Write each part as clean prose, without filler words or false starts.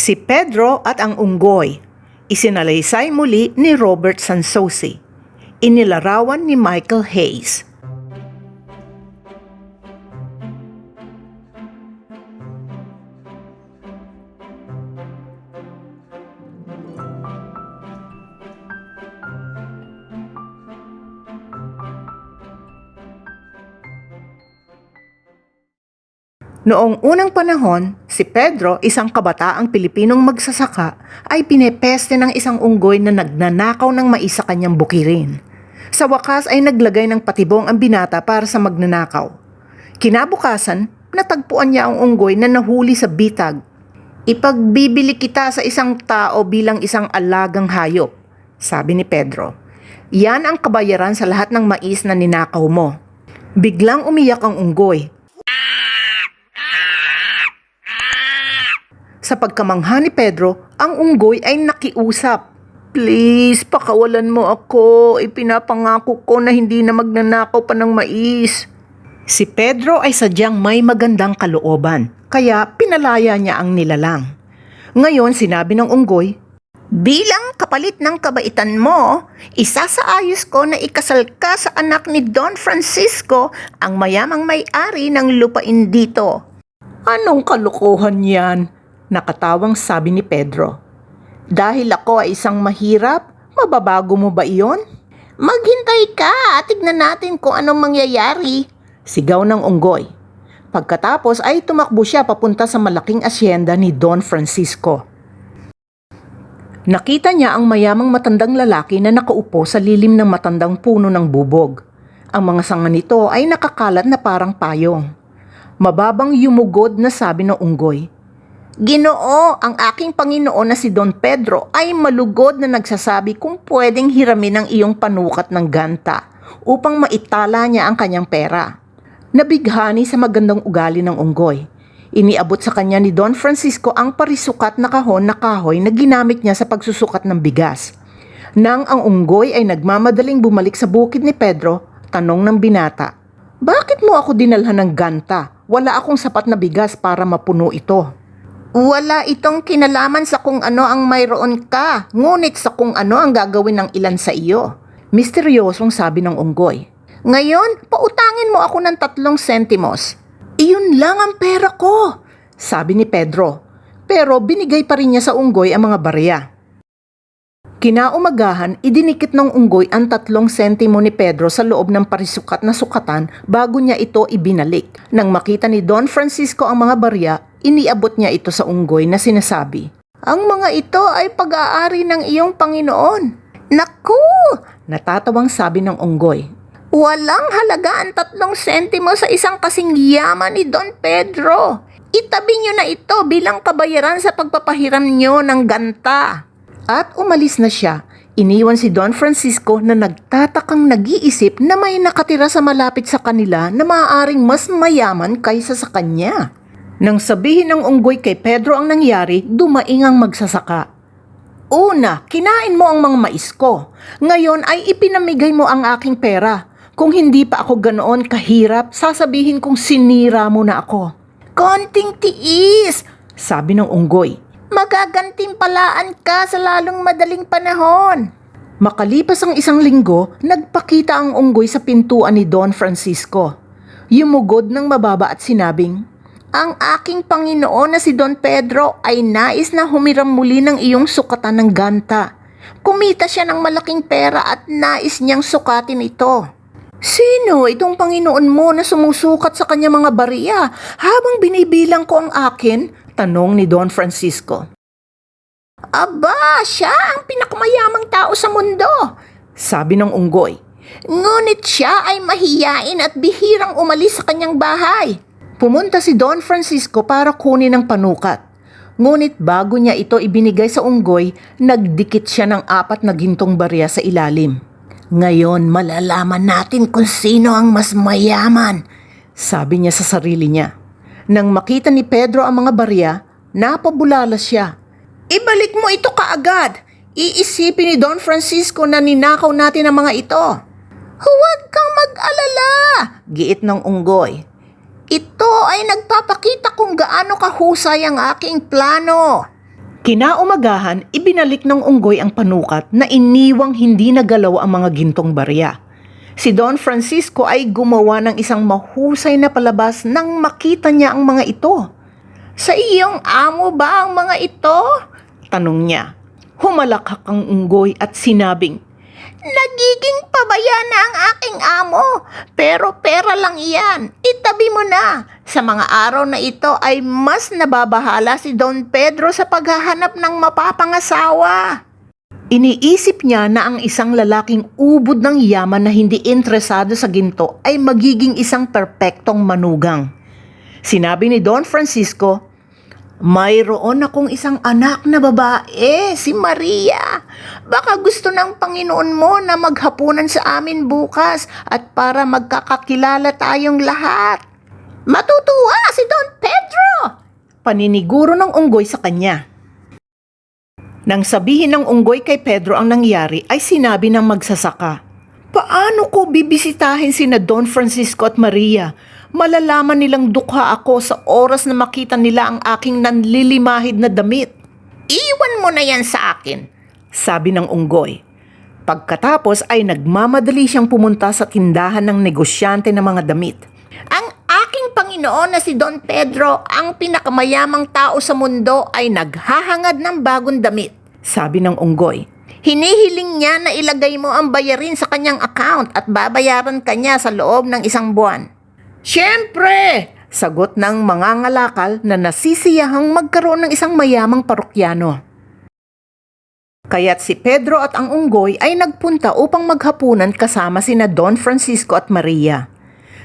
Si Pedro at ang unggoy, isinalaysay muli ni Robert Sansosi. Inilarawan ni Michael Hayes. Noong unang panahon, si Pedro, isang kabataang Pilipinong magsasaka, ay pinepeste ng isang unggoy na nagnanakaw ng mais sa kanyang bukirin. Sa wakas ay naglagay ng patibong ang binata para sa magnanakaw. Kinabukasan, natagpuan niya ang unggoy na nahuli sa bitag. "Ipagbibili kita sa isang tao bilang isang alagang hayop," sabi ni Pedro. "Yan ang kabayaran sa lahat ng mais na ninakaw mo." Biglang umiyak ang unggoy. Sa pagkamangha ni Pedro, ang unggoy ay nakiusap. "Please, pakawalan mo ako. Ipinapangako ko na hindi na magnanakaw pa ng mais." Si Pedro ay sadyang may magandang kalooban, kaya pinalaya niya ang nilalang. Ngayon sinabi ng unggoy, "Bilang kapalit ng kabaitan mo, isasaayos ko na ikasal ka sa anak ni Don Francisco, ang mayamang may-ari ng lupain dito." "Anong kalokohan yan?" Nakatawang sabi ni Pedro. "Dahil ako ay isang mahirap, mababago mo ba iyon?" "Maghintay ka at tignan natin kung anong mangyayari," sigaw ng unggoy. Pagkatapos ay tumakbo siya papunta sa malaking asyenda ni Don Francisco. Nakita niya ang mayamang matandang lalaki na nakaupo sa lilim ng matandang puno ng bubog. Ang mga sanga nito ay nakakalat na parang payong. Mababang yumugod na sabi ng unggoy, "Ginoo, ang aking Panginoon na si Don Pedro ay malugod na nagsasabi kung pwedeng hiramin ang iyong panukat ng ganta upang maitala niya ang kanyang pera." Nabighani sa magandang ugali ng unggoy. Iniabot sa kanya ni Don Francisco ang parisukat na kahon na kahoy na ginamit niya sa pagsusukat ng bigas. Nang ang unggoy ay nagmamadaling bumalik sa bukid ni Pedro, tanong ng binata, "Bakit mo ako dinalhan ng ganta? Wala akong sapat na bigas para mapuno ito." "Wala itong kinalaman sa kung ano ang mayroon ka, ngunit sa kung ano ang gagawin ng ilan sa iyo," misteryosong sabi ng unggoy. "Ngayon, pautangin mo ako ng 3 sentimos. "Iyon lang ang pera ko," sabi ni Pedro. Pero binigay pa rin niya sa unggoy ang mga barya. Kinaumagahan, idinikit ng unggoy ang 3 sentimo ni Pedro sa loob ng parisukat na sukatan bago niya ito ibinalik. Nang makita ni Don Francisco ang mga barya, iniabot niya ito sa unggoy na sinasabi, "Ang mga ito ay pag-aari ng iyong Panginoon." "Naku!" natatawang sabi ng unggoy. "Walang halaga ang 3 sentimo sa isang kasing yaman ni Don Pedro. Itabi niyo na ito bilang kabayaran sa pagpapahiram niyo ng ganta." At umalis na siya. Iniwan si Don Francisco na nagtatakang nag-iisip na may nakatira sa malapit sa kanila na maaaring mas mayaman kaysa sa kanya. Nang sabihin ng unggoy kay Pedro ang nangyari, dumaing ang magsasaka. "Una, kinain mo ang mga mais ko. Ngayon ay ipinamigay mo ang aking pera. Kung hindi pa ako ganoon kahirap, sasabihin kong sinira mo na ako." "Konting tiis," sabi ng unggoy. "Magagantimpalaan ka sa lalong madaling panahon." Makalipas ang 1 linggo, nagpakita ang unggoy sa pintuan ni Don Francisco. Yumugod ng mababa at sinabing, "Ang aking Panginoon na si Don Pedro ay nais na humiram muli ng iyong sukatan ng ganta. Kumita siya ng malaking pera at nais niyang sukatin ito." "Sino itong Panginoon mo na sumusukat sa kanya mga barya habang binibilang ko ang akin?" tanong ni Don Francisco. "Aba, siya ang pinakamayamang tao sa mundo," sabi ng unggoy. "Ngunit siya ay mahiyain at bihirang umalis sa kanyang bahay." Pumunta si Don Francisco para kunin ang panukat. Ngunit bago niya ito ibinigay sa unggoy, nagdikit siya ng 4 na gintong barya sa ilalim. "Ngayon malalaman natin kung sino ang mas mayaman," sabi niya sa sarili niya. Nang makita ni Pedro ang mga barya, napabulala siya. "Ibalik mo ito kaagad! Iisipin ni Don Francisco na ninakaw natin ang mga ito." "Huwag kang mag-alala," giit ng unggoy. "Ito ay nagpapakita kung gaano kahusay ang aking plano." Kinaumagahan, ibinalik ng unggoy ang panukat na iniwang hindi nagalaw ang mga gintong barya. Si Don Francisco ay gumawa ng isang mahusay na palabas nang makita niya ang mga ito. "Sa iyong amo ba ang mga ito?" tanong niya. Humalakhak ang unggoy at sinabing, "Nagiging pabaya na ang aking amo, pero pera lang iyan, itabi mo na. Sa mga araw na ito ay mas nababahala si Don Pedro sa paghahanap ng mapapangasawa." Iniisip niya na ang isang lalaking ubod ng yaman na hindi interesado sa ginto ay magiging isang perpektong manugang. Sinabi ni Don Francisco, "Mayroon akong isang anak na babae, si Maria. Baka gusto ng Panginoon mo na maghapunan sa amin bukas at para magkakakilala tayong lahat." "Matutuwa si Don Pedro!" paniniguro ng unggoy sa kanya. Nang sabihin ng unggoy kay Pedro ang nangyari ay sinabi ng magsasaka, "Paano ko bibisitahin sina Don Francisco at Maria? Malalaman nilang dukha ako sa oras na makita nila ang aking nanlilimahid na damit." "Iwan mo na yan sa akin," sabi ng unggoy. Pagkatapos ay nagmamadali siyang pumunta sa tindahan ng negosyante ng mga damit. "Ang aking Panginoon na si Don Pedro, ang pinakamayamang tao sa mundo, ay naghahangad ng bagong damit," sabi ng unggoy. "Hinihiling niya na ilagay mo ang bayarin sa kanyang account at babayaran kanya sa loob ng 1 buwan. "Siyempre!" sagot ng mga ngalakal na nasisiyahang magkaroon ng isang mayamang parokyano. Kaya't si Pedro at ang unggoy ay nagpunta upang maghapunan kasama sina Don Francisco at Maria.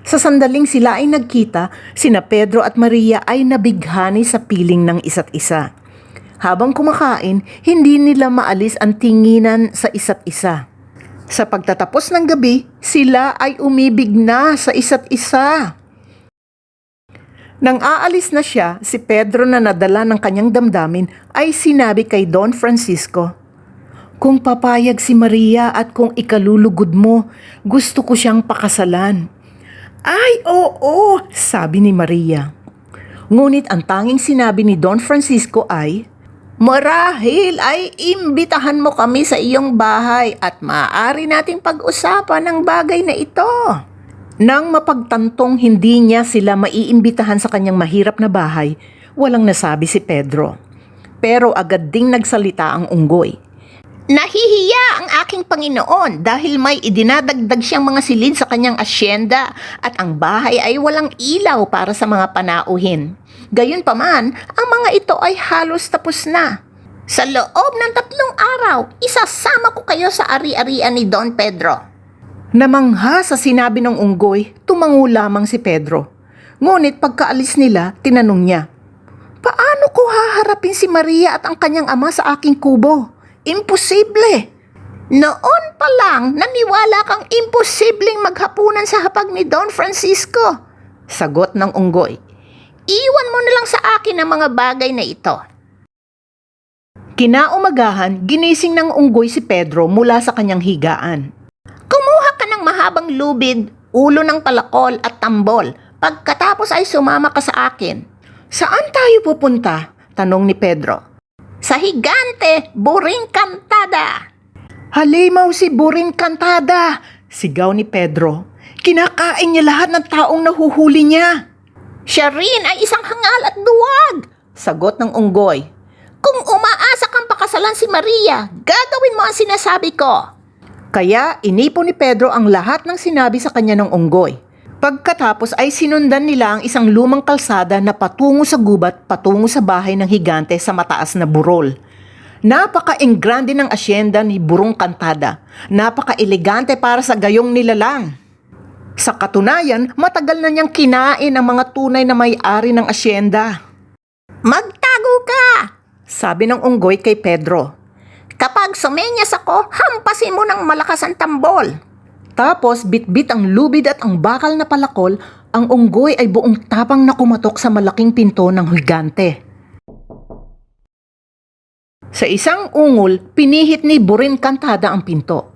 Sa sandaling sila ay nagkita, sina Pedro at Maria ay nabighani sa piling ng isa't isa. Habang kumakain, hindi nila maalis ang tinginan sa isa't isa. Sa pagtatapos ng gabi, sila ay umibig na sa isa't isa. Nang aalis na siya, si Pedro na nadala ng kanyang damdamin ay sinabi kay Don Francisco, "Kung papayag si Maria at kung ikalulugod mo, gusto ko siyang pakasalan." "Ay, oo," sabi ni Maria. Ngunit ang tanging sinabi ni Don Francisco ay, "Marahil ay imbitahan mo kami sa iyong bahay at maaari nating pag-usapan ang bagay na ito." Nang mapagtantong hindi niya sila maiimbitahan sa kanyang mahirap na bahay, walang nasabi si Pedro. Pero agad ding nagsalita ang unggoy. "Nahihiya ang aking Panginoon dahil may idinadagdag siyang mga silid sa kanyang asyenda at ang bahay ay walang ilaw para sa mga panauhin. Gayunpaman, ang mga ito ay halos tapos na. Sa loob ng 3 araw, isasama ko kayo sa ari-arian ni Don Pedro." Namangha sa sinabi ng unggoy, tumango lamang si Pedro. Ngunit pagkaalis nila, tinanong niya, "Paano ko haharapin si Maria at ang kanyang ama sa aking kubo? Imposible." "Noon pa lang, naniwala kang imposibleng maghapunan sa hapag ni Don Francisco," sagot ng unggoy. "Iwan mo na lang sa akin ang mga bagay na ito." Kinaumagahan, ginising ng unggoy si Pedro mula sa kanyang higaan. "Kumuha ka ng mahabang lubid, ulo ng palakol at tambol. Pagkatapos ay sumama ka sa akin." "Saan tayo pupunta?" tanong ni Pedro. "Sa higante, Buring Kantada." "Halimaw si Buring Kantada!" sigaw ni Pedro. "Kinakain niya lahat ng taong nahuhuli niya." "Siya rin ay isang hangal at duwag," sagot ng unggoy. "Kung umaasa kang pakasalan si Maria, gagawin mo ang sinasabi ko." Kaya inipon ni Pedro ang lahat ng sinabi sa kanya ng unggoy. Pagkatapos ay sinundan nila ang isang lumang kalsada na patungo sa gubat patungo sa bahay ng higante sa mataas na burol. Napaka-engrande ng asyenda ni Burong Kantada. Napaka-elegante para sa gayong nilalang. Sa katunayan, matagal na niyang kinain ang mga tunay na may-ari ng asyenda. "Magtago ka!" sabi ng unggoy kay Pedro. "Kapag sumenyas ako, hampasin mo ng malakas ang tambol." Tapos bitbit ang lubid at ang bakal na palakol, ang unggoy ay buong tapang na kumatok sa malaking pinto ng higante. Sa isang ungol, pinihit ni Buring Kantada ang pinto.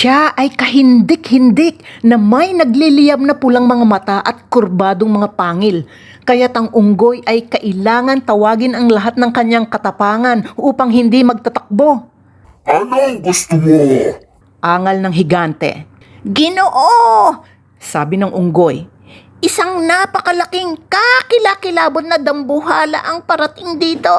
Siya ay kahindik-hindik na may nagliliyab na pulang mga mata at kurbadong mga pangil. Kaya't ang unggoy ay kailangan tawagin ang lahat ng kanyang katapangan upang hindi magtatakbo. Anong gusto mo? Angal ng higante. Ginoo! Sabi ng unggoy. Isang napakalaking kakilakilabot na dambuhala ang parating dito.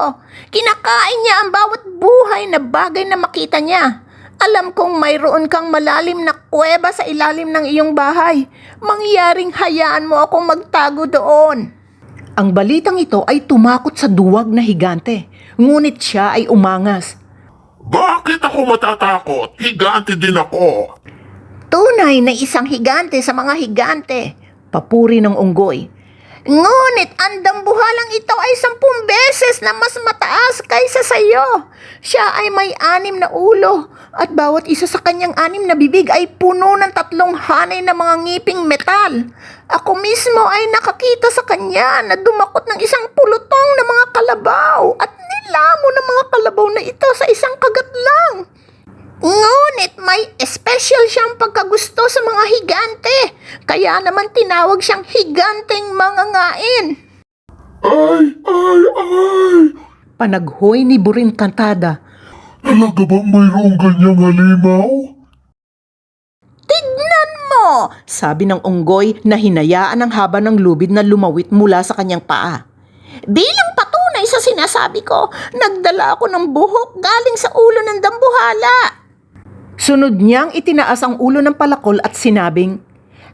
Kinakain niya ang bawat buhay na bagay na makita niya. Alam kong mayroon kang malalim na kuweba sa ilalim ng iyong bahay. Mangyaring hayaan mo akong magtago doon. Ang balitang ito ay tumakot sa duwag na higante. Ngunit siya ay umangas. Bakit ako matatakot? Higante din ako. Tunay na isang higante sa mga higante. Papuri ng unggoy. Ngunit ang dambuhalang ito ay 10 beses na mas mataas kaysa sa iyo. Siya ay may 6 na ulo at bawat isa sa kanyang 6 na bibig ay puno ng 3 hanay na mga ngiping metal. Ako mismo ay nakakita sa kanya na dumakot ng isang pulutong na mga kalabaw at nilamo ng mga kalabaw na ito sa isang kagat lang. Ngunit may special siyang pagkagusto sa mga higante, kaya naman tinawag siyang higanteng mangangain. Ay! Panaghoy ni Burin Kantada. Talaga bang mayroong ganyang halimaw? Tignan mo! Sabi ng unggoy na hinayaan ang haba ng lubid na lumawit mula sa kanyang paa. Bilang patunay sa sinasabi ko, nagdala ako ng buhok galing sa ulo ng dambuhala. Sunod niyang itinaas ang ulo ng palakol at sinabing,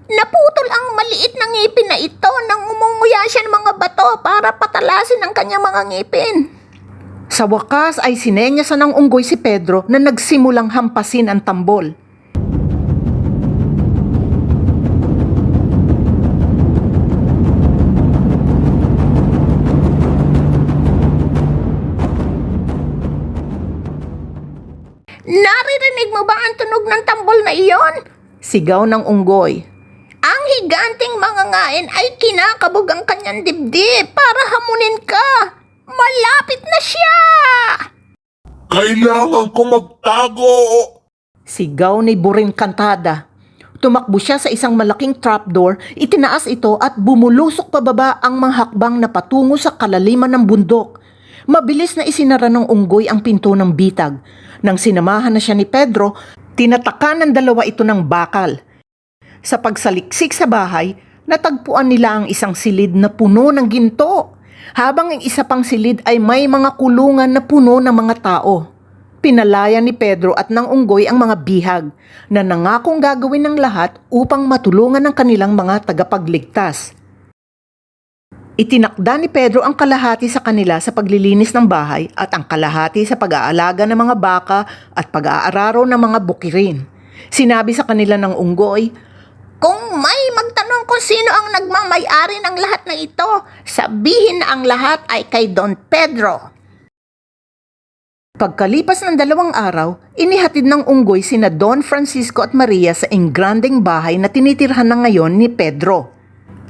naputol ang maliit na ngipin na ito nang umunguya siya ng mga bato para patalasin ang kanyang mga ngipin. Sa wakas ay sinenyasan ng unggoy si Pedro na nagsimulang hampasin ang tambol. Naririnig mo ba ang tunog ng tambol na iyon? Sigaw ng unggoy. Ang higanting mangangain ay kinakabog ang kanyang dibdib para hamunin ka. Malapit na siya! Kailangan ko magtago! Sigaw ni Burin Kantada. Tumakbo siya sa isang malaking trapdoor, itinaas ito at bumulusok pababa ang mga hakbang na patungo sa kalaliman ng bundok. Mabilis na isinara ng unggoy ang pinto ng bitag. Nang sinamahan na siya ni Pedro, tinatakan ng dalawa ito ng bakal. Sa pagsaliksik sa bahay, natagpuan nila ang isang silid na puno ng ginto, habang ang isa pang silid ay may mga kulungan na puno ng mga tao. Pinalaya ni Pedro at ng unggoy ang mga bihag na nangakong gagawin ng lahat upang matulungan ang kanilang mga tagapagligtas. Itinakda ni Pedro ang kalahati sa kanila sa paglilinis ng bahay at ang kalahati sa pag-aalaga ng mga baka at pag-aararo ng mga bukirin. Sinabi sa kanila ng unggoy, kung may magtanong kung sino ang nagmamay-ari ng lahat na ito, sabihin na ang lahat ay kay Don Pedro. Pagkalipas ng 2 araw, inihatid ng unggoy sina Don Francisco at Maria sa ingranding bahay na tinitirhan na ngayon ni Pedro.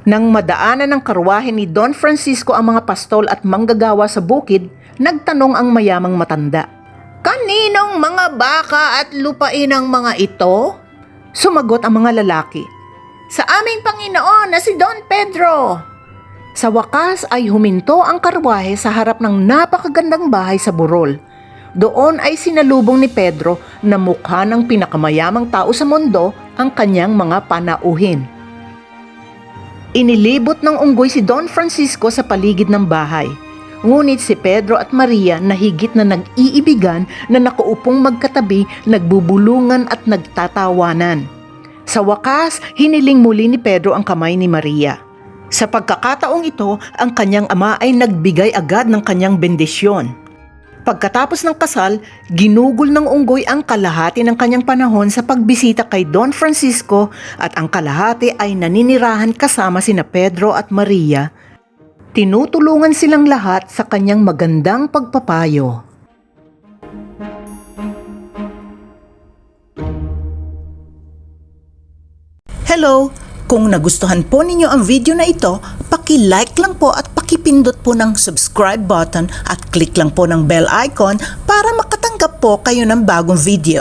Nang madaanan ng karwahe ni Don Francisco ang mga pastol at manggagawa sa bukid, nagtanong ang mayamang matanda. Kaninong mga baka at lupain ang mga ito? Sumagot ang mga lalaki. Sa aming Panginoon na si Don Pedro. Sa wakas ay huminto ang karwahe sa harap ng napakagandang bahay sa burol. Doon ay sinalubong ni Pedro na mukha ng pinakamayamang tao sa mundo ang kanyang mga panauhin. Inilibot ng unggoy si Don Francisco sa paligid ng bahay. Ngunit si Pedro at Maria na higit na nag-iibigan na nakaupong magkatabi, nagbubulungan at nagtatawanan. Sa wakas, hiniling muli ni Pedro ang kamay ni Maria. Sa pagkakataong ito, ang kanyang ama ay nagbigay agad ng kanyang bendisyon. Pagkatapos ng kasal, ginugol ng unggoy ang kalahati ng kanyang panahon sa pagbisita kay Don Francisco at ang kalahati ay naninirahan kasama sina Pedro at Maria. Tinutulungan silang lahat sa kanyang magandang pagpapayo. Hello! Kung nagustuhan po ninyo ang video na ito, paki-like lang po at pakipindot po ng subscribe button at click lang po ng bell icon para makatanggap po kayo ng bagong video.